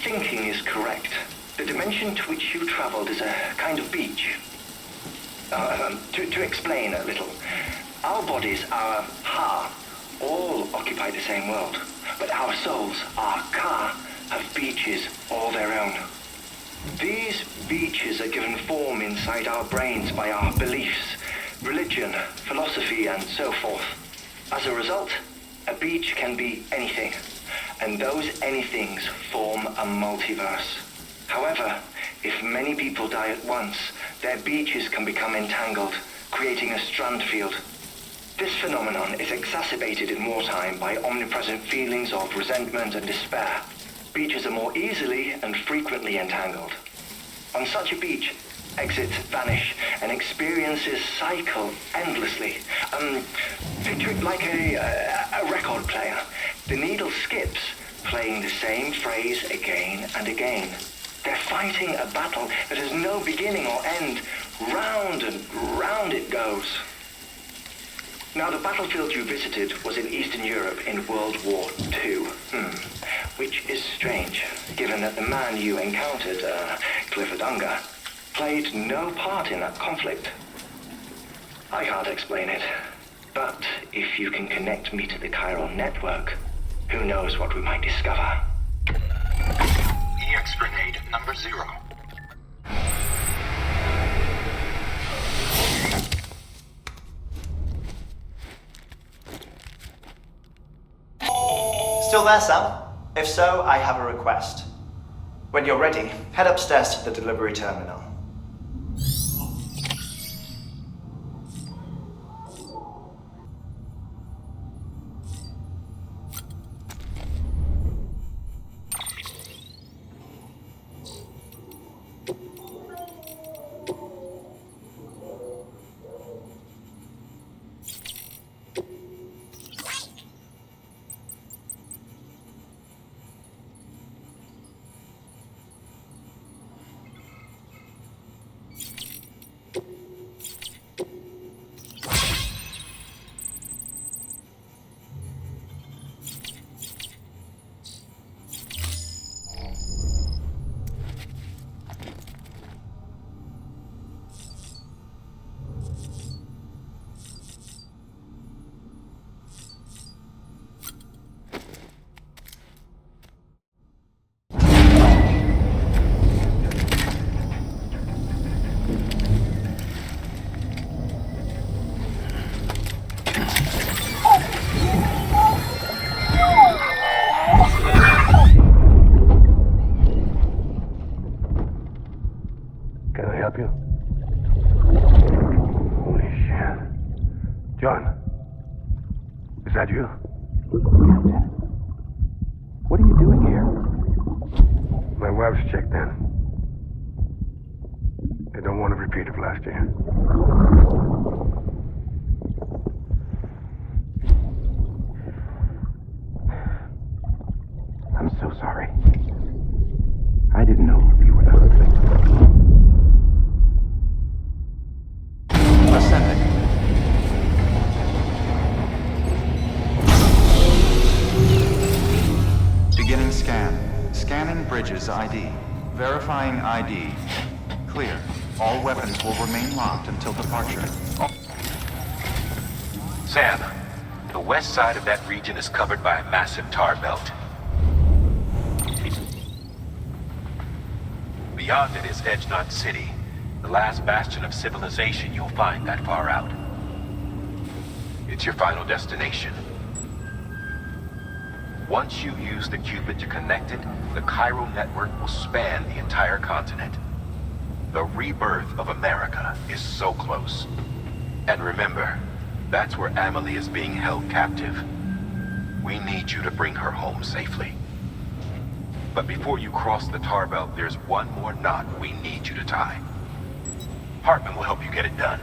thinking is correct. The dimension to which you traveled is a kind of beach. To explain a little, our bodies, our Ha, all occupy the same world, but our souls, our Ka, have beaches all their own. These beaches are given form inside our brains by our beliefs, religion, philosophy, and so forth. As a result, a beach can be anything, and those anythings form a multiverse. However, if many people die at once, their beaches can become entangled, creating a strand field. This phenomenon is exacerbated in wartime by omnipresent feelings of resentment and despair. Beaches are more easily and frequently entangled. On such a beach, exits vanish and experiences cycle endlessly. Picture it like a record player. The needle skips, playing the same phrase again and again. They're fighting a battle that has no beginning or end. Round and round it goes. Now, the battlefield you visited was in Eastern Europe in World War II. Which is strange, given that the man you encountered, Clifford Unger, played no part in that conflict. I can't explain it, but if you can connect me to the chiral network, who knows what we might discover. EX grenade number 0. Still there, Sam? If so, I have a request. When you're ready, head upstairs to the delivery terminal. John, is that you? Captain, what are you doing here? My wife's checked in. They don't want a repeat of last year. I'm so sorry. I didn't know you were the husband. Ascending. Beginning scan. Scanning bridges ID. Verifying ID. Clear. All weapons will remain locked until departure. Sam, the west side of that region is covered by a massive tar belt. Beyond it is Edge Knot City, the last bastion of civilization you'll find that far out. It's your final destination. Once you use the Cupid to connect it, the chiral network will span the entire continent. The rebirth of America is so close. And remember, that's where Amelie is being held captive. We need you to bring her home safely. But before you cross the tar belt, there's one more knot we need you to tie. Hartman will help you get it done.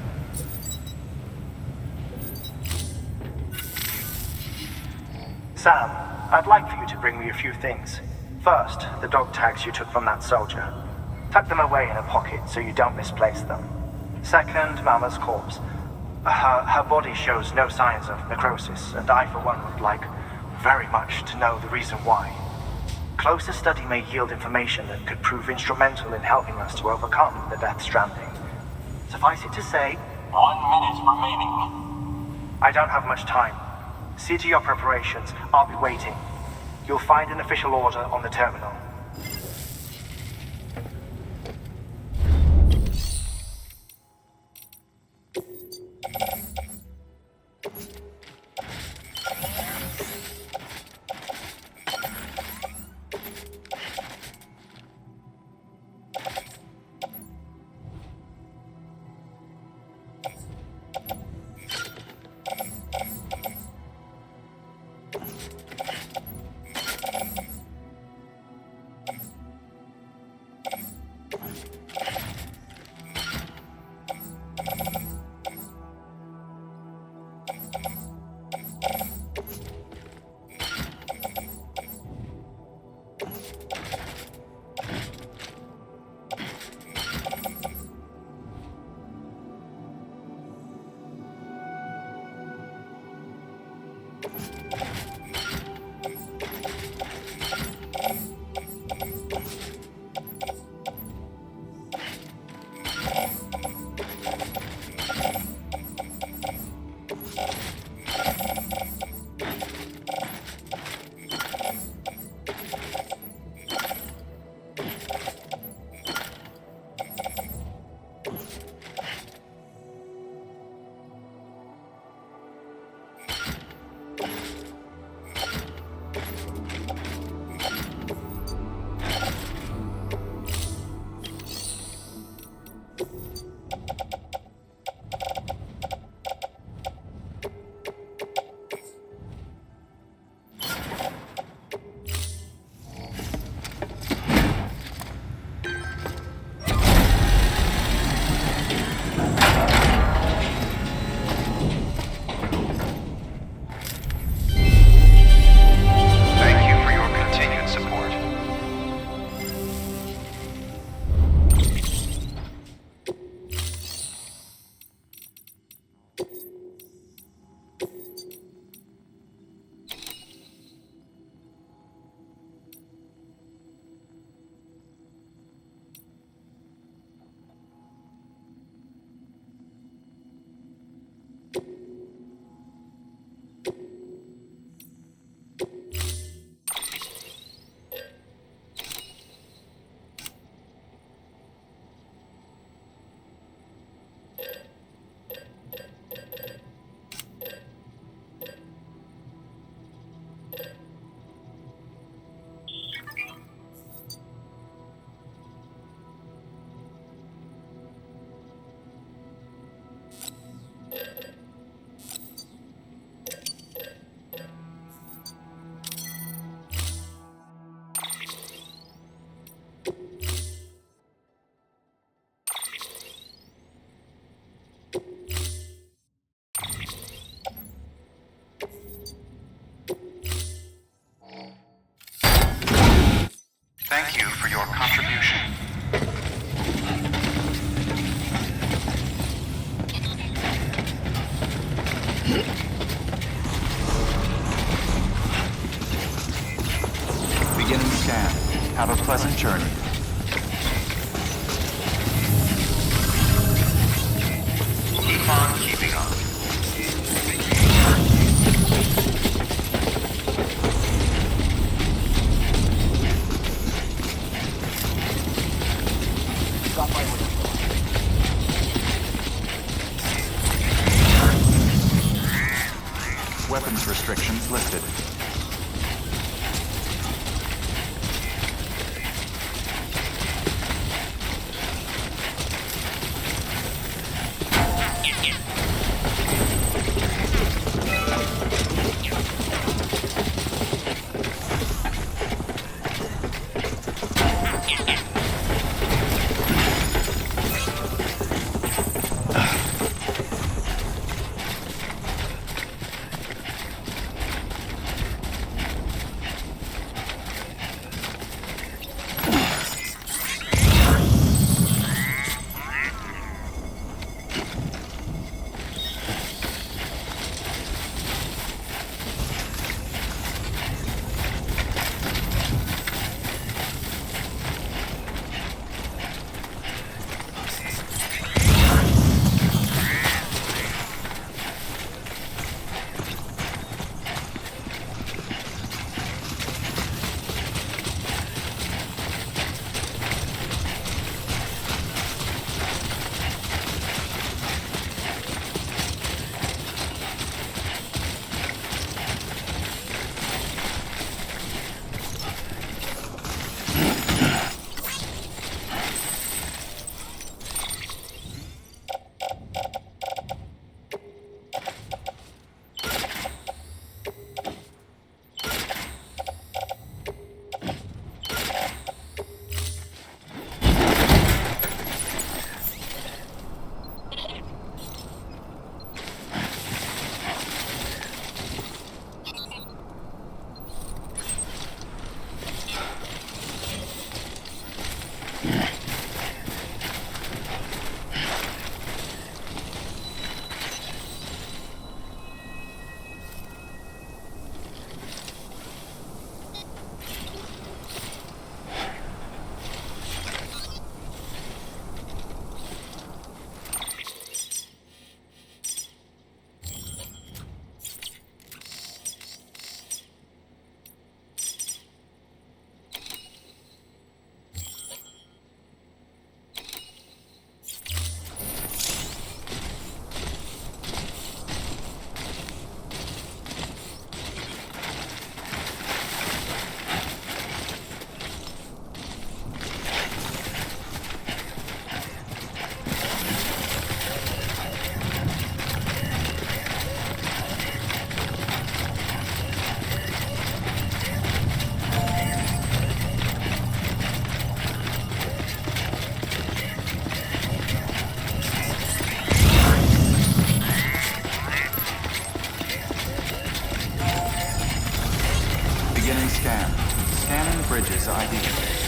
Sam, I'd like for you to bring me a few things. First, the dog tags you took from that soldier. Tuck them away in a pocket so you don't misplace them. Second, Mama's corpse. Her body shows no signs of necrosis, and I, for one, would like very much to know the reason why. Closer study may yield information that could prove instrumental in helping us to overcome the Death Stranding. Suffice it to say, 1 minute remaining. I don't have much time. See to your preparations. I'll be waiting. You'll find an official order on the terminal. Thank you for your contribution. Beginning scan. Have a pleasant journey. Keep on keeping on. Weapons restrictions lifted.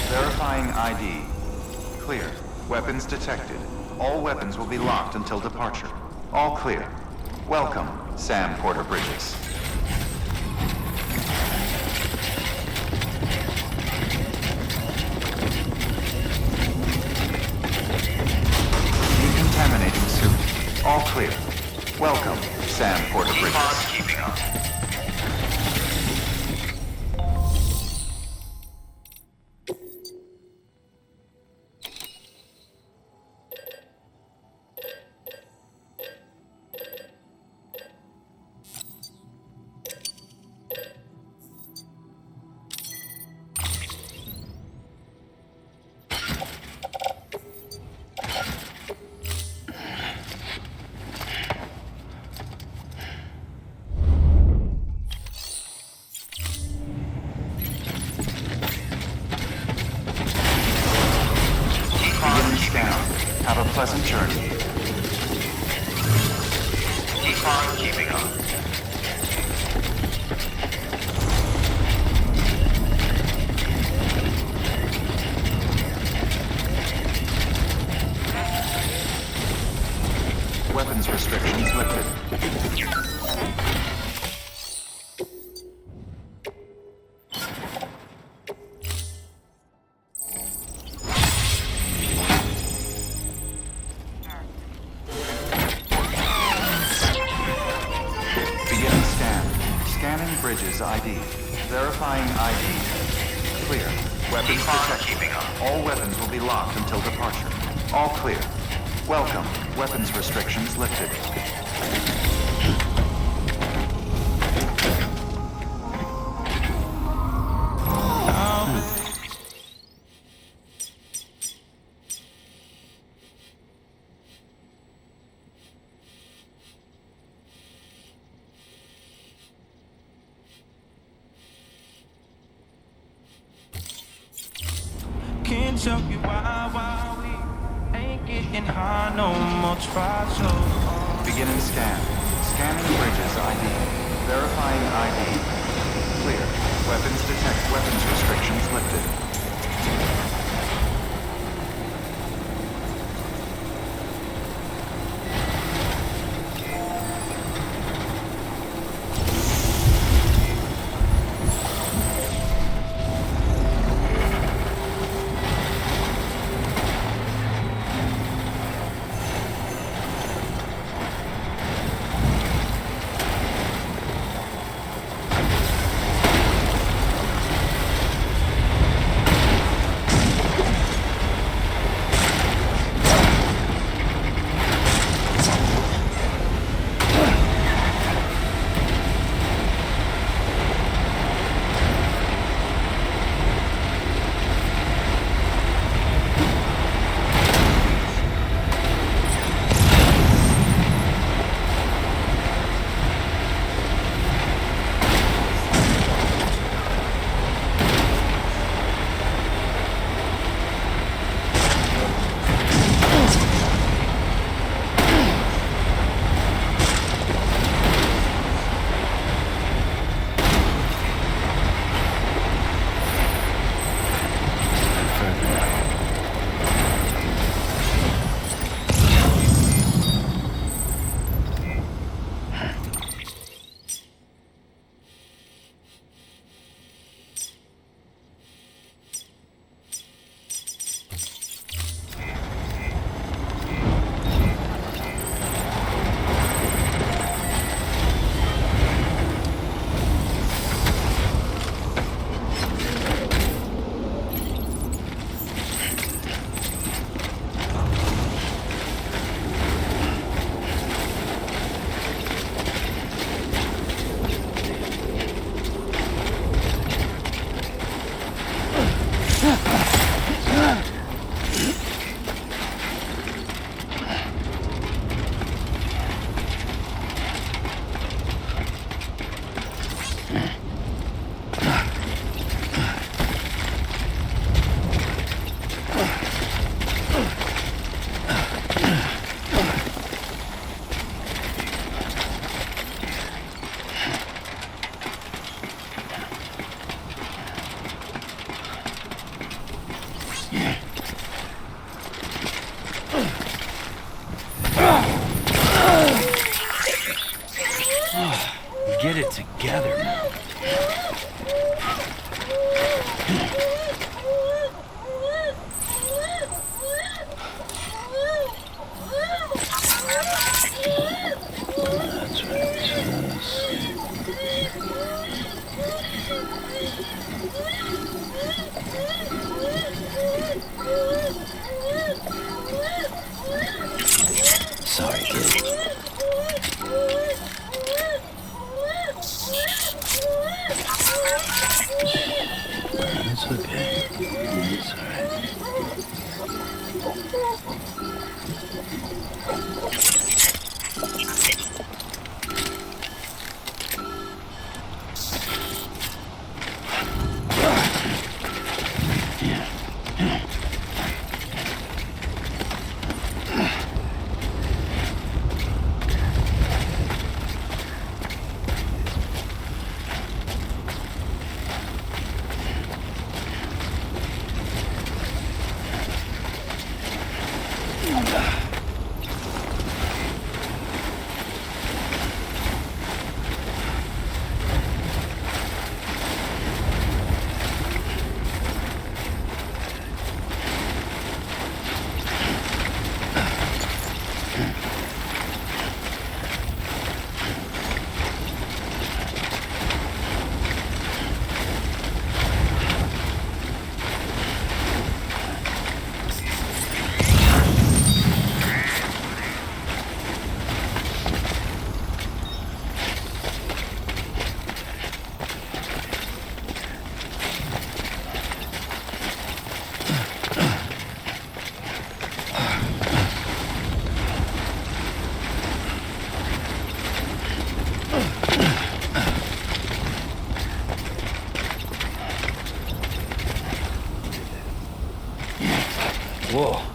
Verifying ID. Clear. Weapons detected. All weapons will be locked until departure. All clear. Welcome, Sam Porter Bridges. Decontaminating suit. All clear. Welcome, Sam Porter Bridges. Keeping up. Have a pleasant journey. Keep on keeping up. Weapons restrictions lifted. Bridges ID. Verifying ID. Clear. Weapons detected. All weapons will be locked until departure. All clear. Welcome. Weapons restrictions lifted. Can't tell you why we ain't getting high no more. Try so hard. Beginning scan. Scanning Bridges ID. Verifying ID. Clear. Weapons detect. Weapons restrictions lifted. Whoa.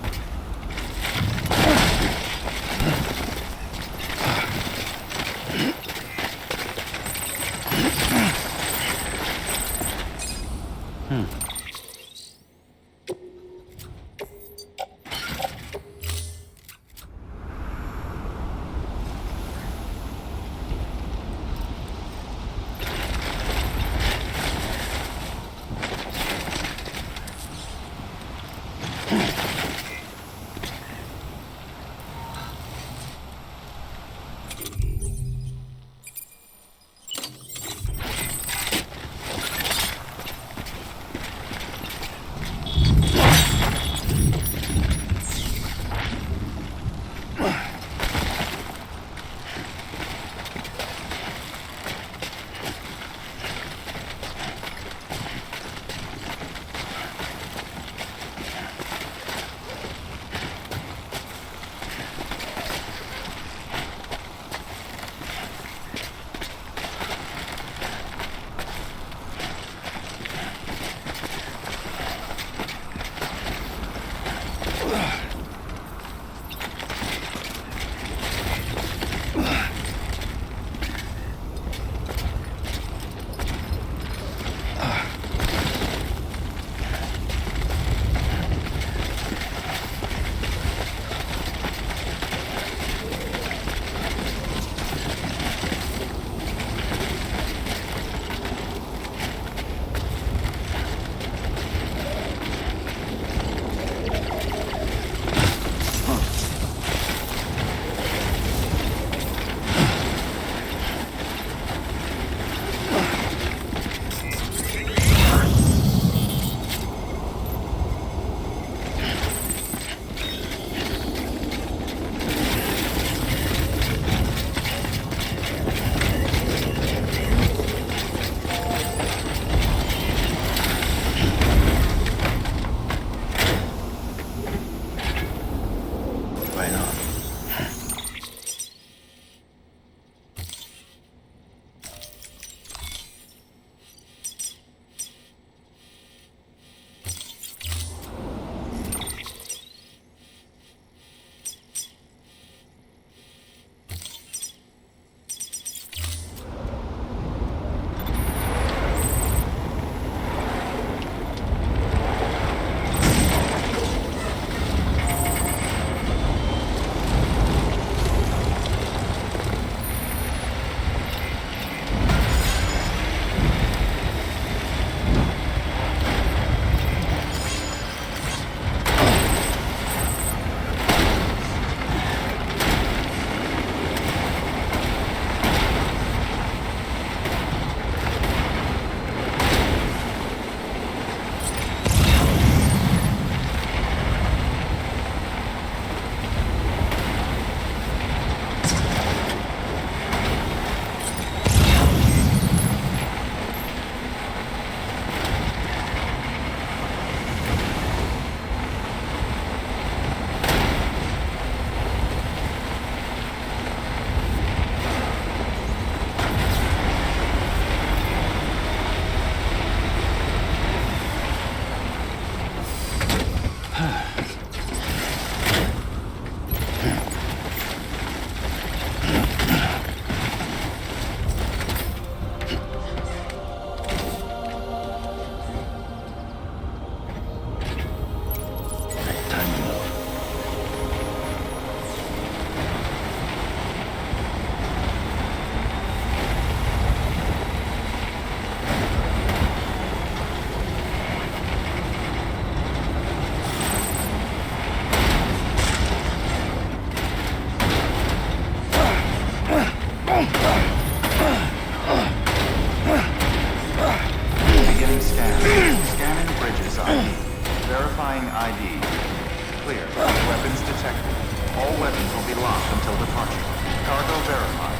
Clear. Weapons detected. All weapons will be locked until departure. Cargo verified.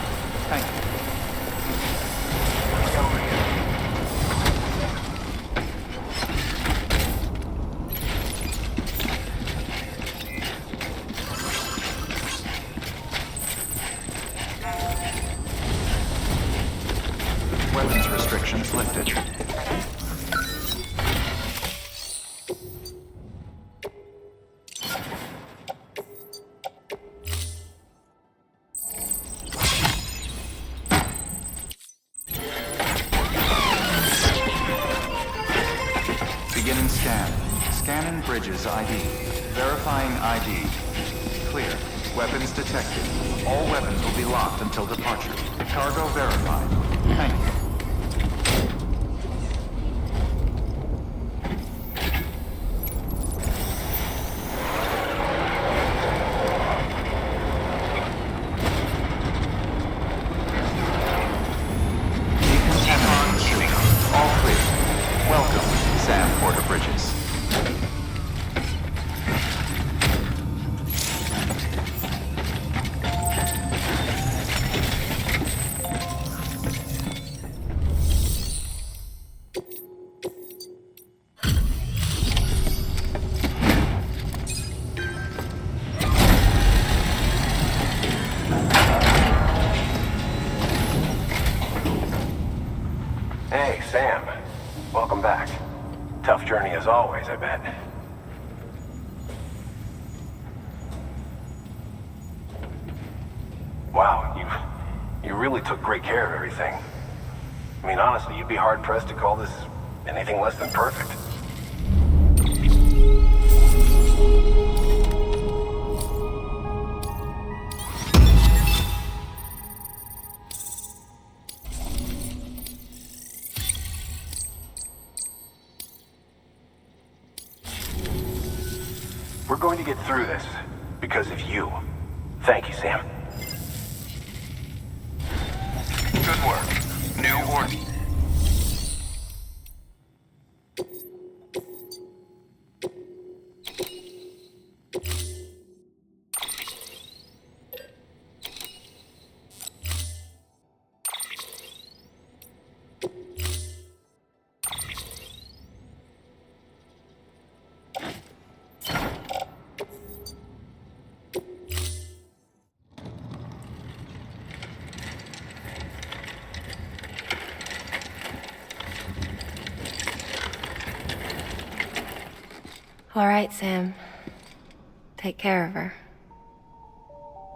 Thank you. Weapons restrictions lifted. Beginning scan. Scanning bridges ID. Verifying ID. Clear. Weapons detected. All weapons will be locked until departure. Cargo verified. Thank you. All clear. Welcome, Sam Porter Bridges. Hey, Sam. Welcome back. Tough journey as always, I bet. Wow, you really took great care of everything. I mean, honestly, you'd be hard-pressed to call this anything less than perfect. We're going to get through this because of you. Thank you, Sam. Good work. New order. All right, Sam. Take care of her.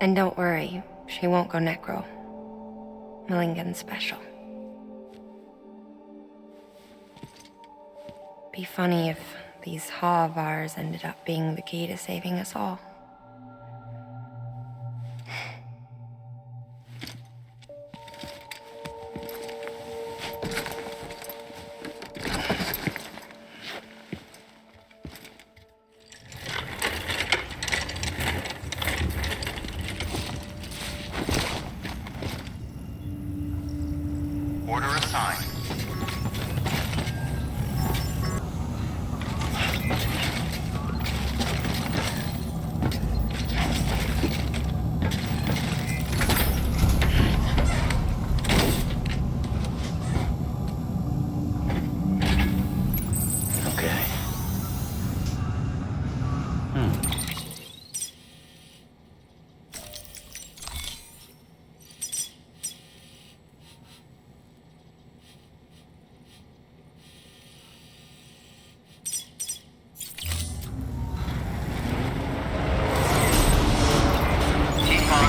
And don't worry, she won't go necro. Millingan's special. Be funny if these Ha of ours ended up being the key to saving us all. Order assigned. Okay.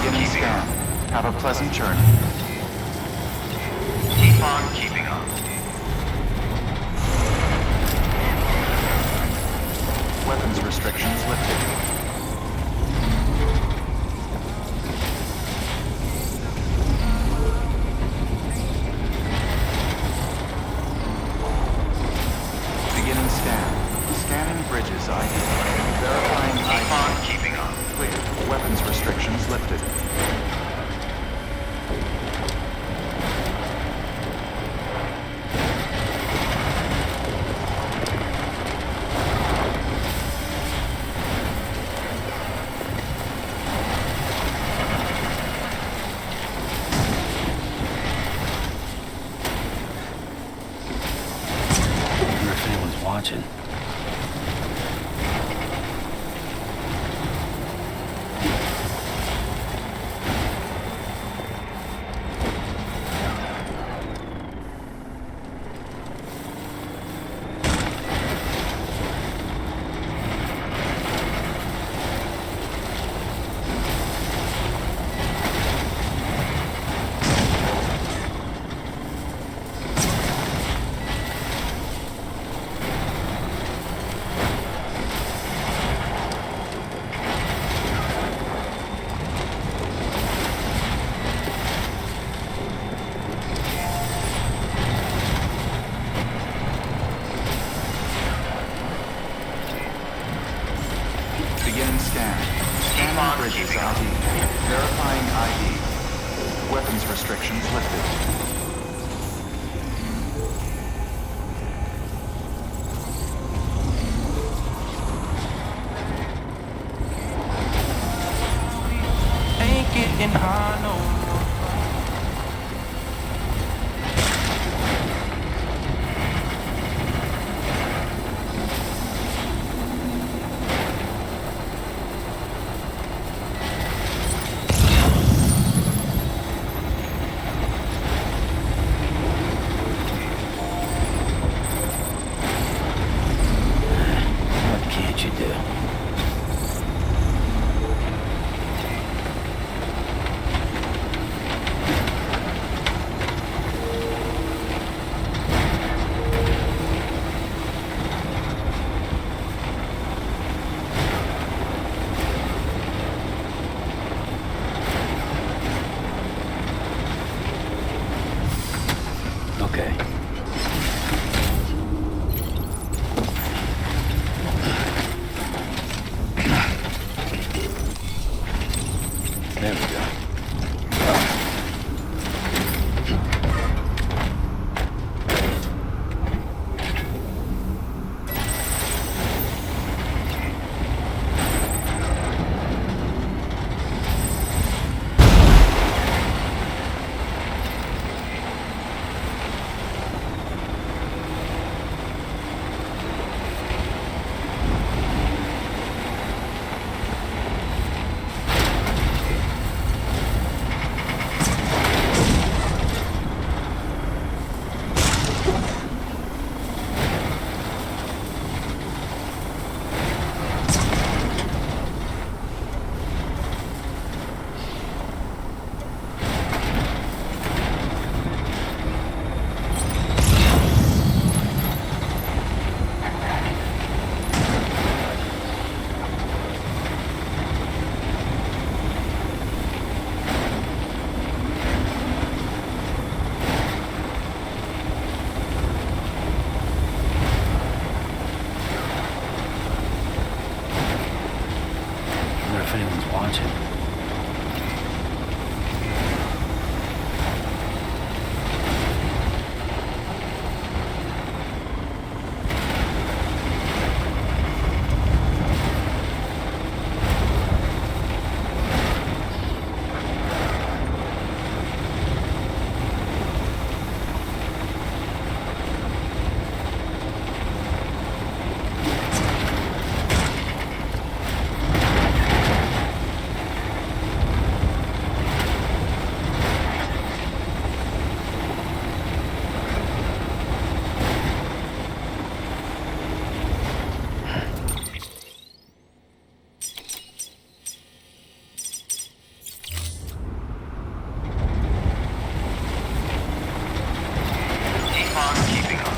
Beginning scan. Have a pleasant journey. Keep on keeping on. Weapons restrictions lifted. Beginning scan. Scanning bridges ID. Verifying ID. Keep on keeping on. Clear. Weapons restrictions lifted. Beginning scan. Scanning bridges ID. Verifying ID. Weapons restrictions lifted. Ain't getting high no more. What can't you do? Okay. There we go. I wonder if anyone's watching. Keep on keeping on.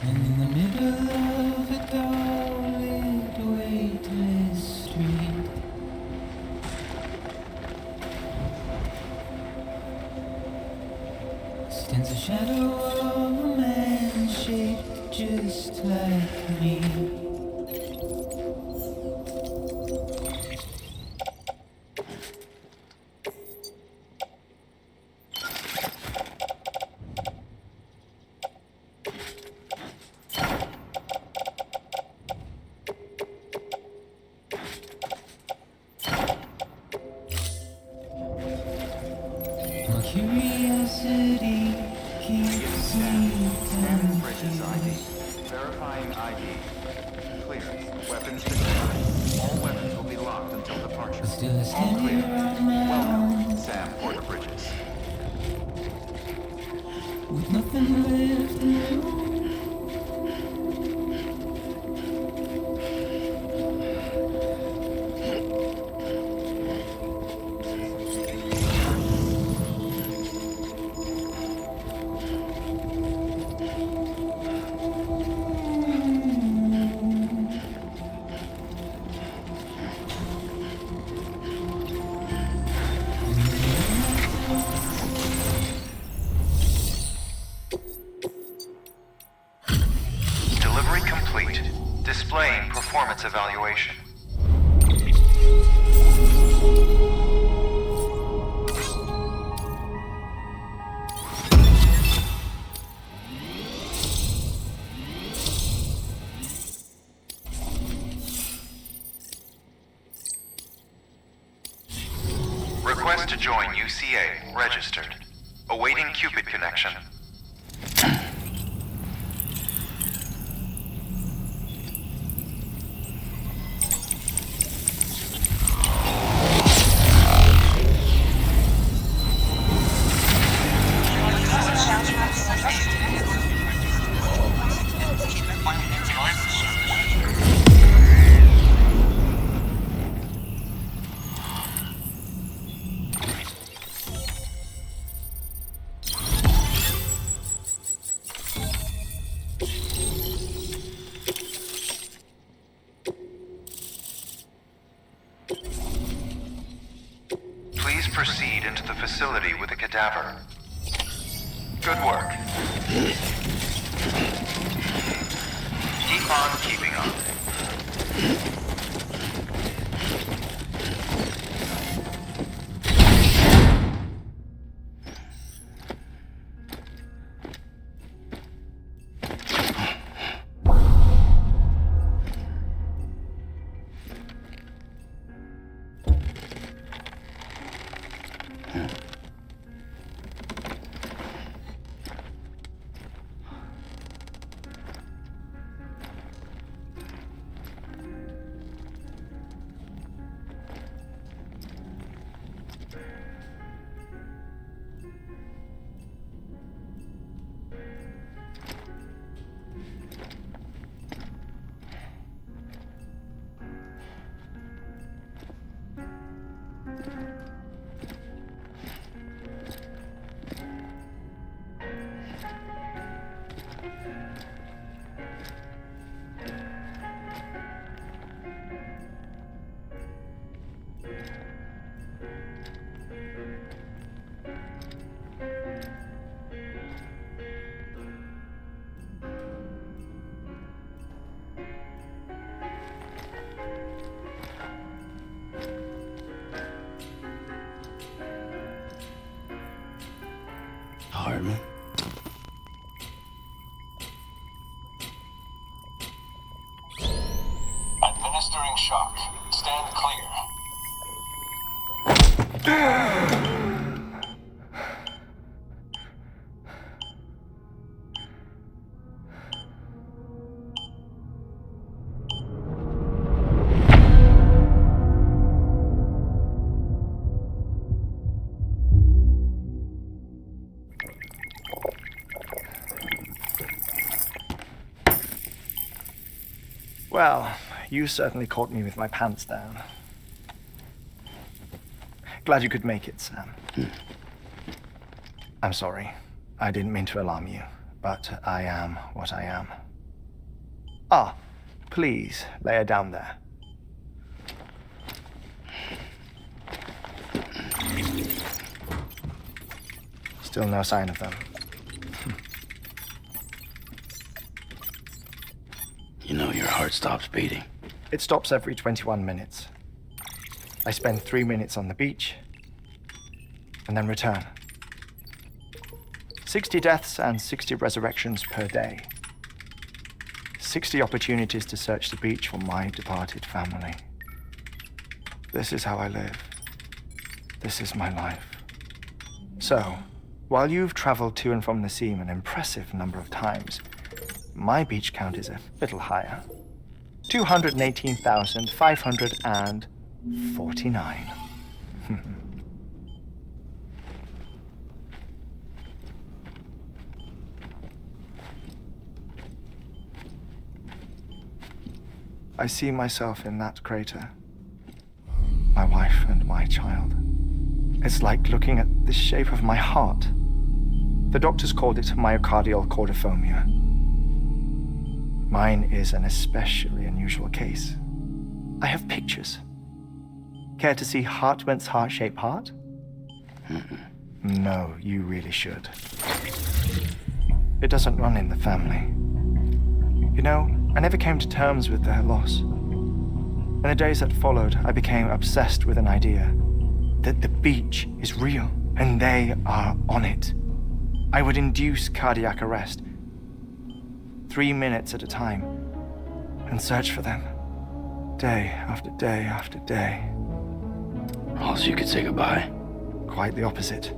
In the middle of a dull-lit, weightless street, stands the shadow of a man shaped just like me. My curiosity keeps me Scanning bridges ID. tempted. Verifying ID. Clear. Weapons detected. All weapons will be locked until departure. Still I All stand clear. here on my Welcome, own, Sam Porter Bridges. with nothing left to lose. Displaying performance evaluation. Request to join UCA. Registered. Awaiting Cupid connection. Please proceed into the facility with a cadaver. Good work. Keep on keeping on. Hartman. Administering shock. Stand clear. Well, you certainly caught me with my pants down. Glad you could make it, Sam. I'm sorry. I didn't mean to alarm you, but I am what I am. Ah, please, lay her down there. Still no sign of them. You know your heart stops beating. It stops every 21 minutes. I spend 3 minutes on the beach, and then return. 60 deaths and 60 resurrections per day. 60 opportunities to search the beach for my departed family. This is how I live. This is my life. So, while you've traveled to and from the seam an impressive number of times, my beach count is a little higher. 218,549. I see myself in that crater. My wife and my child. It's like looking at the shape of my heart. The doctors called it myocardial cordiformia. Mine is an especially unusual case. I have pictures. Care to see Hartman's heart-shaped heart? No, you really should. It doesn't run in the family. You know, I never came to terms with their loss. In the days that followed, I became obsessed with an idea that the beach is real and they are on it. I would induce cardiac arrest, 3 minutes at a time, and search for them, day after day after day. Also, you could say goodbye. Quite the opposite.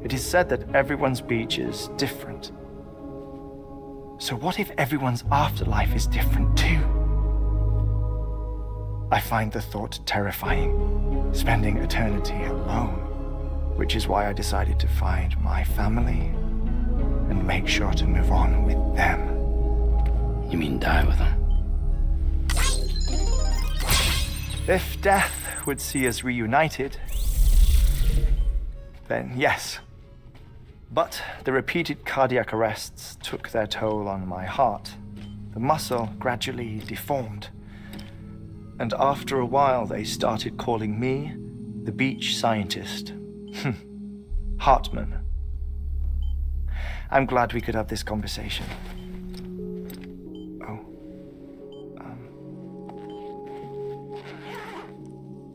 It is said that everyone's beach is different. So what if everyone's afterlife is different too? I find the thought terrifying, spending eternity alone, which is why I decided to find my family and make sure to move on with them. You mean die with them? If death would see us reunited, then yes. But the repeated cardiac arrests took their toll on my heart. The muscle gradually deformed. And after a while, they started calling me the beach scientist. Hartman. I'm glad we could have this conversation.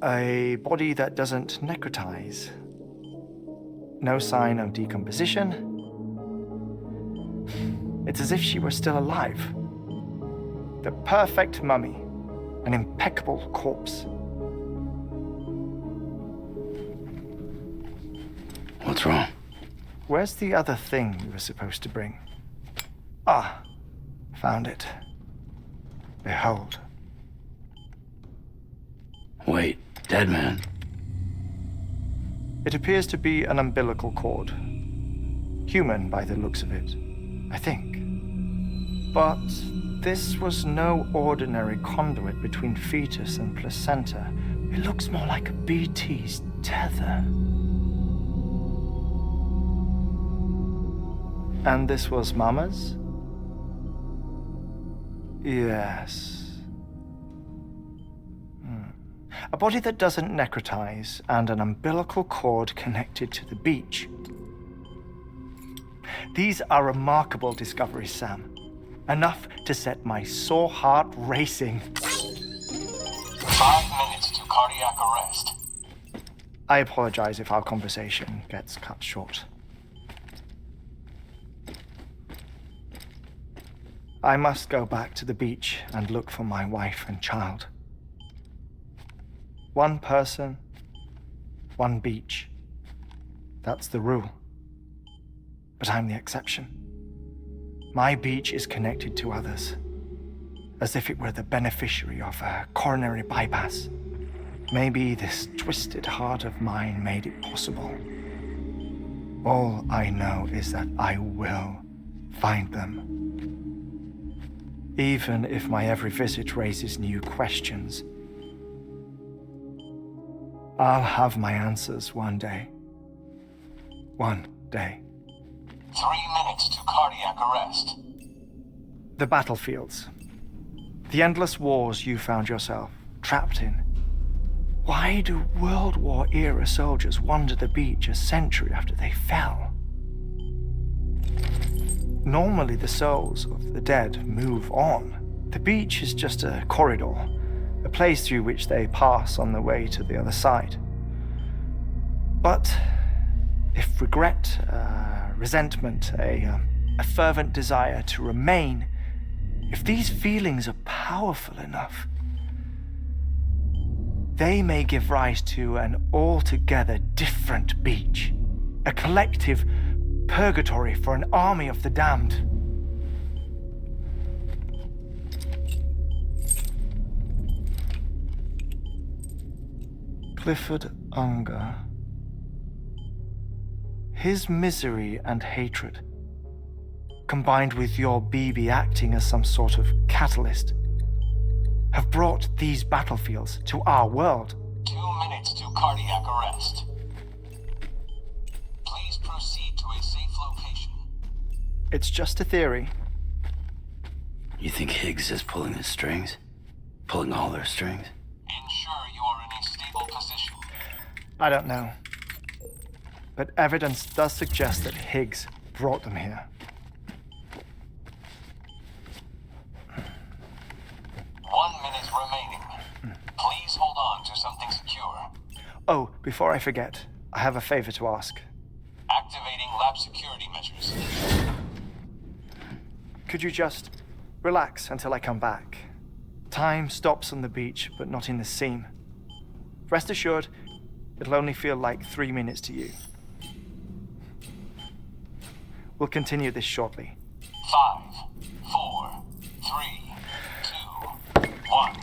A body that doesn't necrotize. No sign of decomposition. It's as if she were still alive. The perfect mummy. An impeccable corpse. What's wrong? Where's the other thing you were supposed to bring? Ah, found it. Behold. Wait, dead man? It appears to be an umbilical cord. Human by the looks of it, I think. But this was no ordinary conduit between fetus and placenta. It looks more like a BT's tether. And this was Mama's? Yes. A body that doesn't necrotize and an umbilical cord connected to the beach. These are remarkable discoveries, Sam. Enough to set my sore heart racing. 5 minutes to cardiac arrest. I apologize if our conversation gets cut short. I must go back to the beach and look for my wife and child. One person, one beach. That's the rule. But I'm the exception. My beach is connected to others, as if it were the beneficiary of a coronary bypass. Maybe this twisted heart of mine made it possible. All I know is that I will find them. Even if my every visit raises new questions, I'll have my answers one day. One day. 3 minutes to cardiac arrest. The battlefields. The endless wars you found yourself trapped in. Why do World War era soldiers wander the beach a century after they fell? Normally the souls of the dead move on. The beach is just a corridor, a place through which they pass on the way to the other side. But if regret, resentment, a fervent desire to remain, if these feelings are powerful enough, they may give rise to an altogether different beach, a collective purgatory for an army of the damned. Clifford Unger. His misery and hatred, combined with your BB acting as some sort of catalyst, have brought these battlefields to our world. 2 minutes to cardiac arrest. Please proceed to a safe location. It's just a theory. You think Higgs is pulling the strings? Pulling all their strings? Ensure you are in a stable position. I don't know. But evidence does suggest that Higgs brought them here. Before I forget, I have a favor to ask. Activating lab security measures. Could you just relax until I come back? Time stops on the beach, but not in the scene. Rest assured, it'll only feel like 3 minutes to you. We'll continue this shortly. 5, 4, 3, 2, 1.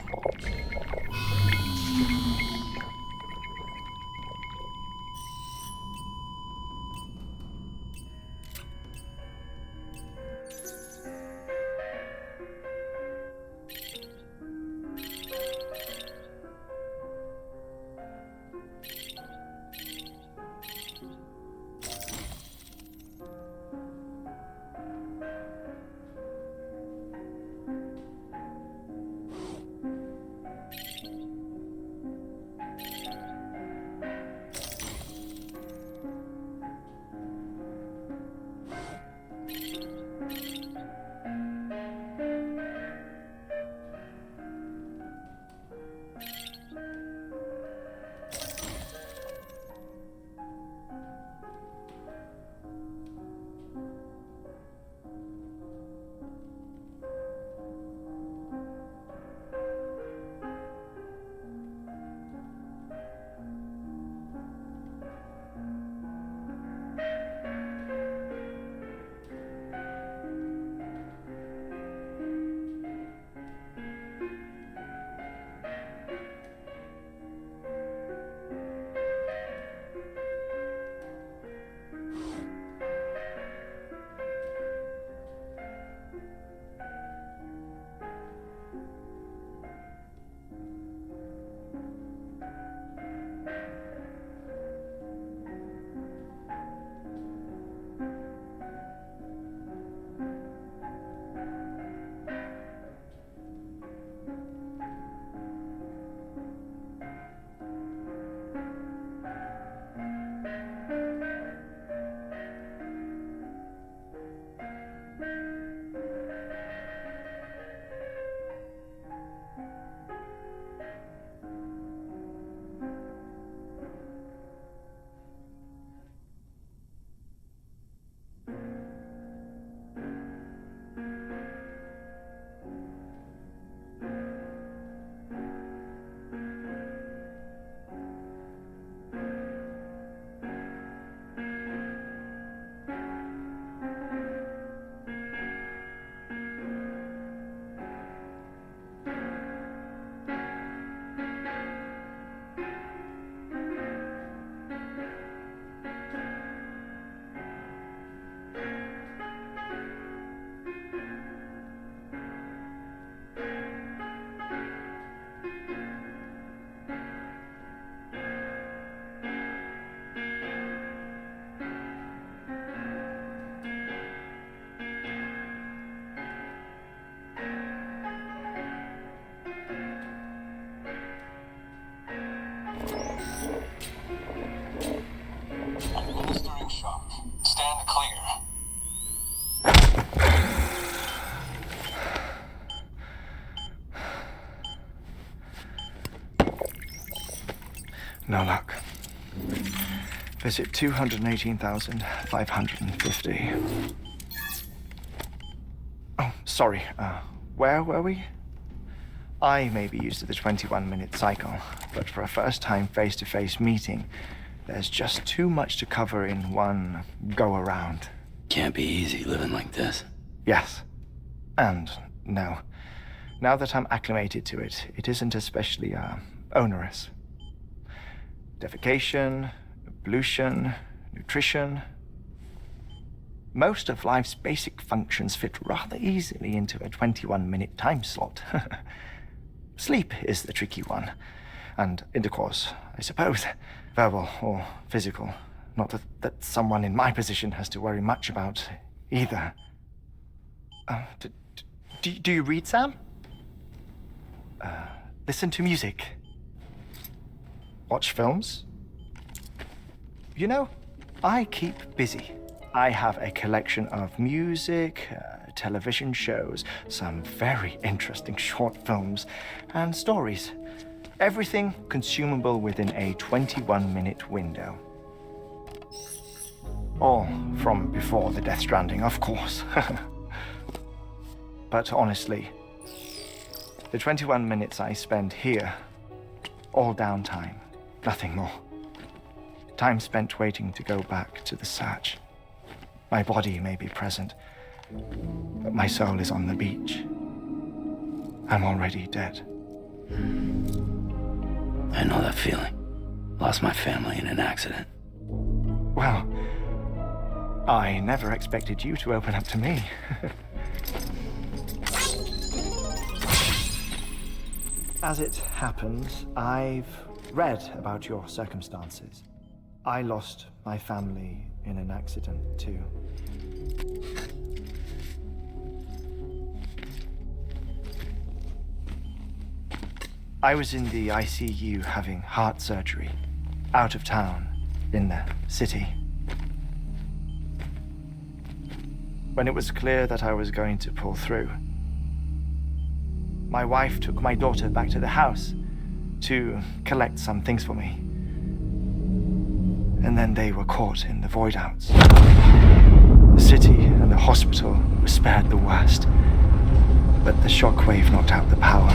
Administering shock. Stand clear. No luck. Visit 218,550. Oh, sorry. Where were we? I may be used to the 21-minute cycle, but for a first-time face-to-face meeting, there's just too much to cover in one go-around. Can't be easy living like this. Yes. And no. Now that I'm acclimated to it, it isn't especially, onerous. Defecation, pollution, nutrition. Most of life's basic functions fit rather easily into a 21-minute time slot. Sleep is the tricky one. And intercourse, I suppose. Verbal or physical. Not that someone in my position has to worry much about either. Do you read, Sam? Listen to music. Watch films. You know, I keep busy. I have a collection of music, television shows, some very interesting short films, and stories. Everything consumable within a 21-minute window. All from before the Death Stranding, of course. But honestly, the 21 minutes I spend here, all downtime, nothing more. Time spent waiting to go back to the search. My body may be present, but my soul is on the beach. I'm already dead. I know that feeling. Lost my family in an accident. Well, I never expected you to open up to me. As it happens, I've read about your circumstances. I lost my family in an accident, too. I was in the ICU having heart surgery, out of town, in the city. When it was clear that I was going to pull through, my wife took my daughter back to the house to collect some things for me. And then they were caught in the void outs. The city and the hospital were spared the worst, but the shockwave knocked out the power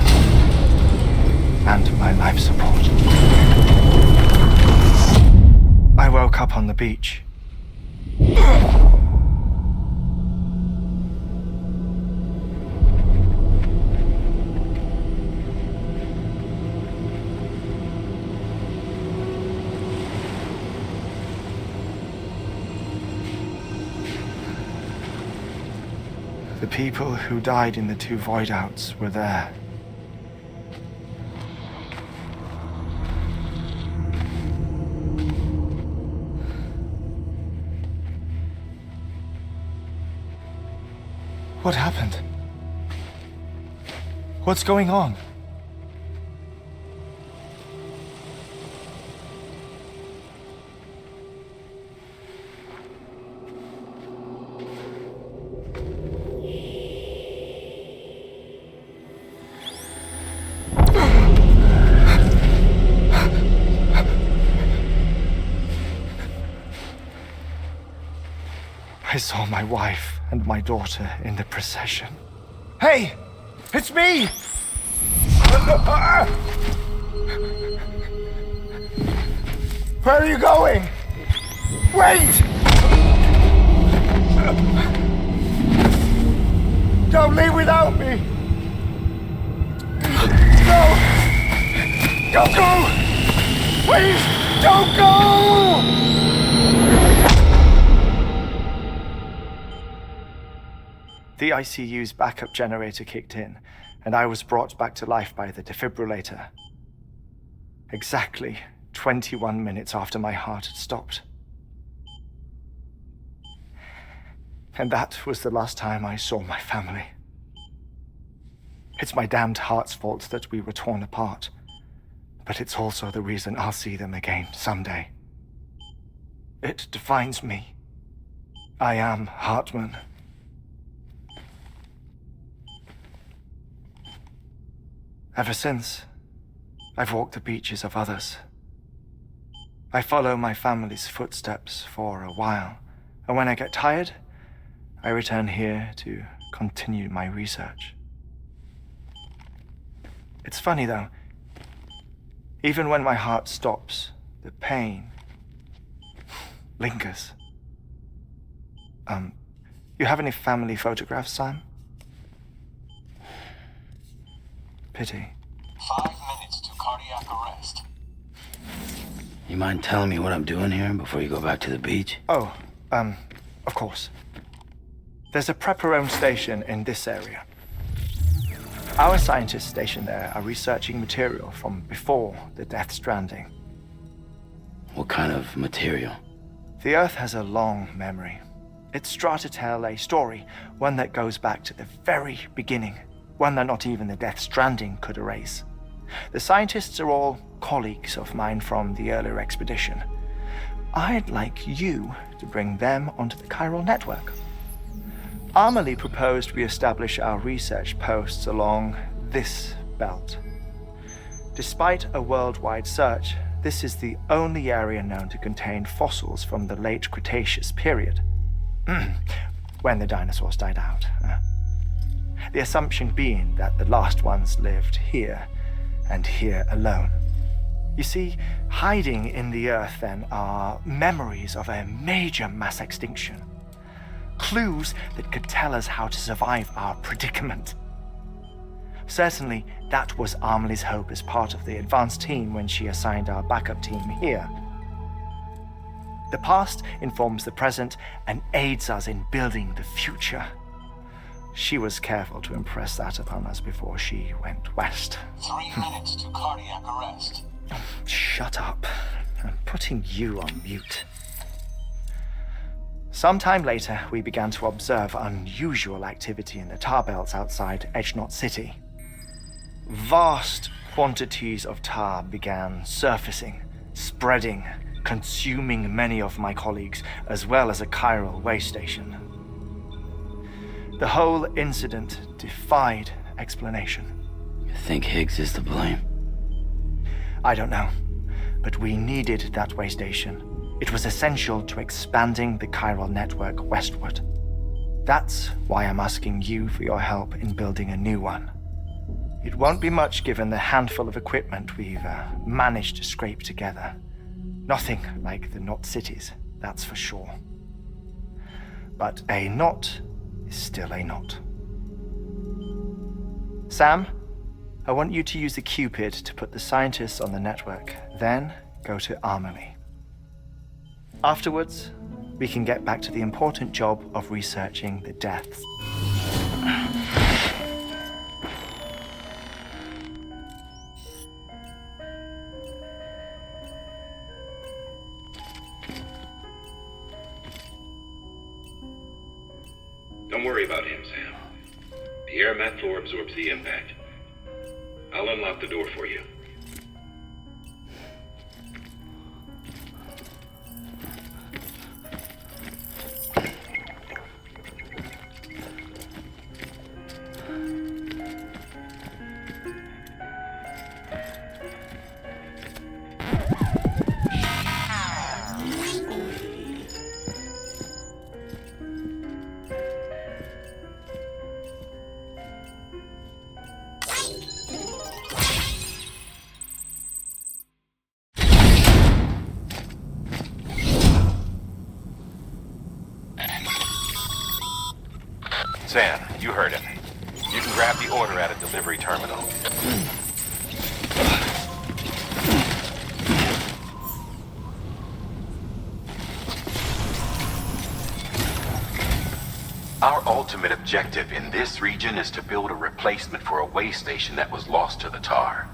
and my life support. I woke up on the beach. The people who died in the 2 void outs were there. What happened? What's going on? I saw my wife and my daughter in the procession. Hey! It's me! Where are you going? Wait! Don't leave without me! No! Don't go! Please, don't go! The ICU's backup generator kicked in, and I was brought back to life by the defibrillator. Exactly 21 minutes after my heart had stopped. And that was the last time I saw my family. It's my damned heart's fault that we were torn apart, but it's also the reason I'll see them again someday. It defines me. I am Hartman. Ever since, I've walked the beaches of others. I follow my family's footsteps for a while, and when I get tired, I return here to continue my research. It's funny though, even when my heart stops, the pain lingers. You have any family photographs, Sam? Pity. 5 minutes to cardiac arrest. You mind telling me what I'm doing here before you go back to the beach? Oh, of course. There's a prepper-owned station in this area. Our scientists stationed there are researching material from before the Death Stranding. What kind of material? The Earth has a long memory. It's trying to tell a story, one that goes back to the very beginning. One that not even the Death Stranding could erase. The scientists are all colleagues of mine from the earlier expedition. I'd like you to bring them onto the chiral network. Amelie proposed we establish our research posts along this belt. Despite a worldwide search, this is the only area known to contain fossils from the late Cretaceous period, when the dinosaurs died out. The assumption being that the last ones lived here, and here alone. You see, hiding in the earth then are memories of a major mass extinction. Clues that could tell us how to survive our predicament. Certainly, that was Amelie's hope as part of the advanced team when she assigned our backup team here. The past informs the present and aids us in building the future. She was careful to impress that upon us before she went west. 3 minutes to cardiac arrest. Shut up. I'm putting you on mute. Sometime later, we began to observe unusual activity in the tar belts outside Edgenot City. Vast quantities of tar began surfacing, spreading, consuming many of my colleagues, as well as a chiral way station. The whole incident defied explanation. You think Higgs is to blame? I don't know, but we needed that way station. It was essential to expanding the chiral network westward. That's why I'm asking you for your help in building a new one. It won't be much given the handful of equipment we've managed to scrape together. Nothing like the knot cities, that's for sure. But a knot is still a knot. Sam, I want you to use the Cupid to put the scientists on the network, then go to Amelie. Afterwards, we can get back to the important job of researching the deaths. Don't worry about him, Sam. The air mat floor absorbs the impact. I'll unlock the door for you. Sam, you heard him. You can grab the order at a delivery terminal. Our ultimate objective in this region is to build a replacement for a way station that was lost to the tar.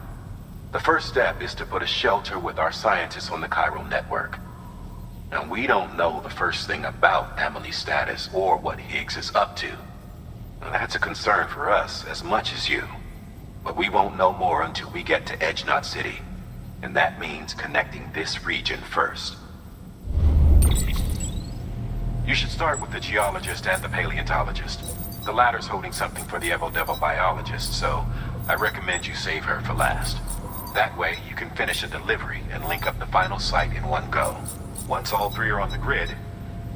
The first step is to put a shelter with our scientists on the chiral network. Now, we don't know the first thing about Amelie's status or what Higgs is up to. Now, that's a concern for us as much as you. But we won't know more until we get to Edgenot City. And that means connecting this region first. You should start with the geologist and the paleontologist. The latter's holding something for the Evo-Devo biologist, so I recommend you save her for last. That way, you can finish a delivery and link up the final site in one go. Once all three are on the grid,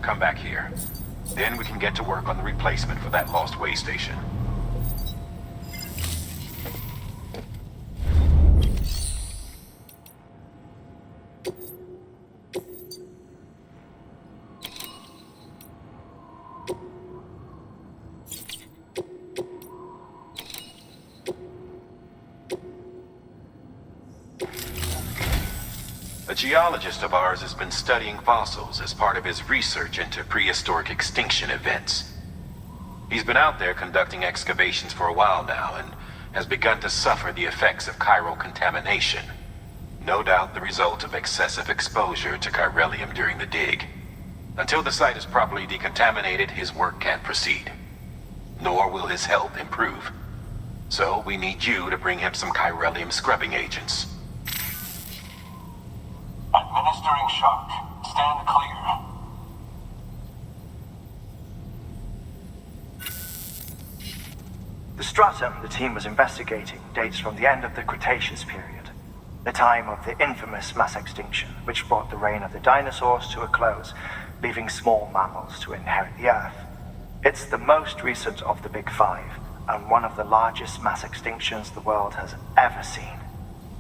come back here. Then we can get to work on the replacement for that lost way station. A geologist of ours has been studying fossils as part of his research into prehistoric extinction events. He's been out there conducting excavations for a while now and has begun to suffer the effects of chiral contamination. No doubt the result of excessive exposure to chiralium during the dig. Until the site is properly decontaminated, his work can't proceed. Nor will his health improve. So we need you to bring him some chiralium scrubbing agents. Administering shock. Stand clear. The stratum the team was investigating dates from the end of the Cretaceous period. the time of the infamous mass extinction, which brought the reign of the dinosaurs to a close, leaving small mammals to inherit the Earth. It's the most recent of the Big Five, and one of the largest mass extinctions the world has ever seen.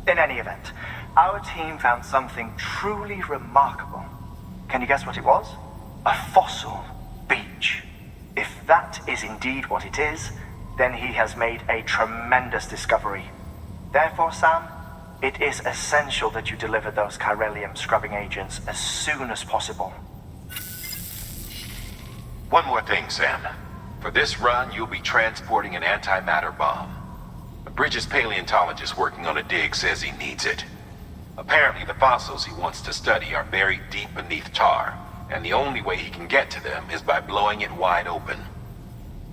In any event, our team found something truly remarkable. Can you guess what it was? A fossil beach. If that is indeed what it is, then he has made a tremendous discovery. Therefore, Sam, it is essential that you deliver those chiralium scrubbing agents as soon as possible. One more thing, Sam. For this run, you'll be transporting an antimatter bomb. A Bridges paleontologist working on a dig says he needs it. Apparently, the fossils he wants to study are buried deep beneath tar, and the only way he can get to them is by blowing it wide open.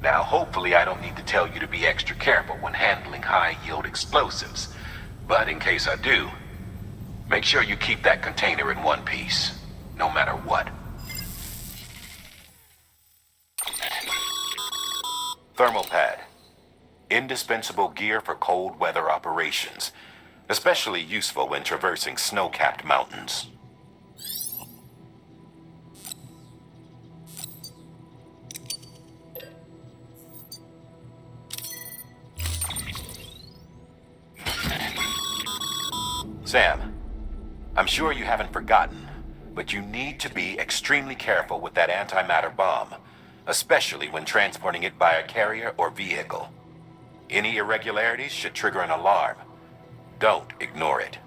Now, hopefully I don't need to tell you to be extra careful when handling high-yield explosives, but in case I do, make sure you keep that container in one piece, no matter what. Thermal pad. Indispensable gear for cold weather operations, especially useful when traversing snow-capped mountains. Sam, I'm sure you haven't forgotten, but you need to be extremely careful with that antimatter bomb, especially when transporting it by a carrier or vehicle. Any irregularities should trigger an alarm. Don't ignore it.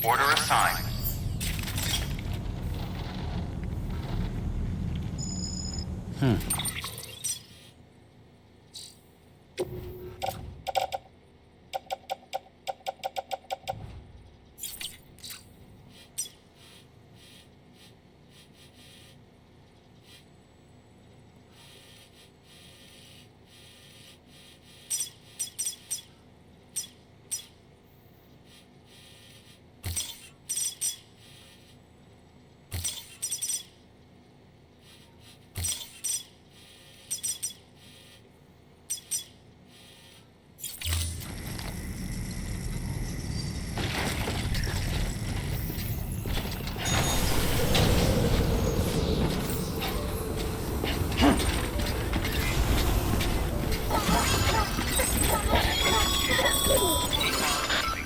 Order assigned.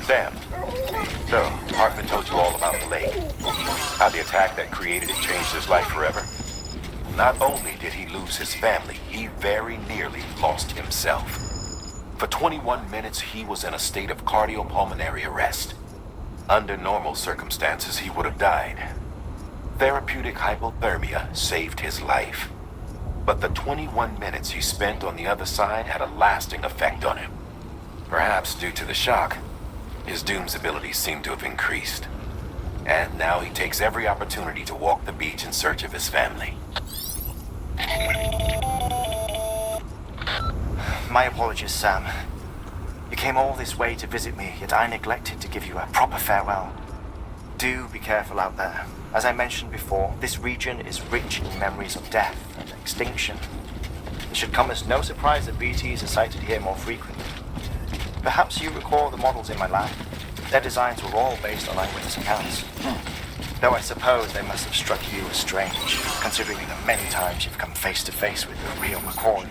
Sam, so Hartman told you all about the lake. How the attack that created it changed his life forever. Not only did he lose his family, he very nearly lost himself. For 21 minutes, he was in a state of cardiopulmonary arrest. Under normal circumstances, he would have died. Therapeutic hypothermia saved his life. But the 21 minutes he spent on the other side had a lasting effect on him. Perhaps due to the shock, his Doom's abilities seem to have increased. And now he takes every opportunity to walk the beach in search of his family. My apologies, Sam. You came all this way to visit me, yet I neglected to give you a proper farewell. Do be careful out there. As I mentioned before, this region is rich in memories of death and extinction. It should come as no surprise that BTs are sighted here more frequently. Perhaps you recall the models in my lab. Their designs were all based on eyewitness accounts. Though I suppose they must have struck you as strange, considering the many times you've come face to face with the real McCoy.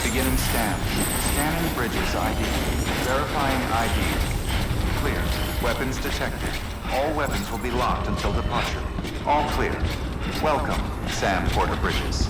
Beginning scan. Scanning Bridges ID. Verifying ID. Clear. Weapons detected. All weapons will be locked until departure. All clear. Welcome, Sam Porter Bridges.